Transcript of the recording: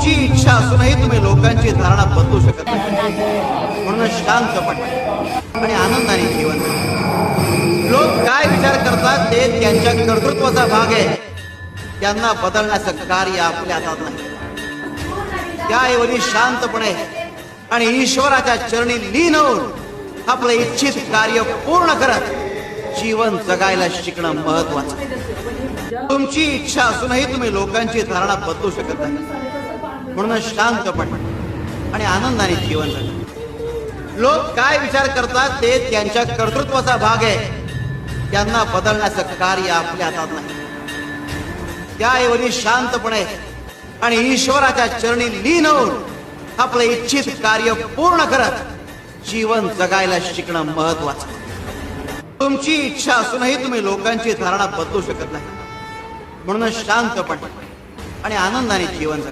तुमची इच्छा असूनही तुम्ही लोकांची धारणा बदलू शकत नाही. म्हणून शांतपणे आणि आनंदाने जीवन जगा. लोक काय विचार करतात ते त्यांच्या कर्तृत्वाचा भाग आहे. त्यांना बदलण्याचं कार्य आपल्या हातात नाही. त्याऐवजी शांतपणे आणि ईश्वराच्या चरणी लीन होऊन आपलं इच्छित कार्य पूर्ण करत जीवन जगायला शिकणं महत्वाचं. तुमची इच्छा असूनही तुम्ही लोकांची धारणा बदलू शकत नाही. म्हणून शांतपणे आणि आनंदाने जीवन जगा. लोक काय विचार करतात ते त्यांच्या कर्तृत्वाचा भाग आहे. त्यांना बदलण्याचं कार्य आपल्या हातात नाही. त्याऐवजी शांतपणे आणि ईश्वराच्या चरणी लीन होऊन आपलं इच्छित कार्य पूर्ण करत जीवन जगायला शिकणं महत्वाचं. तुमची इच्छा असूनही तुम्ही लोकांची धारणा बदलू शकत नाही. म्हणून शांतपणे आणि आनंदाने जीवन जगा.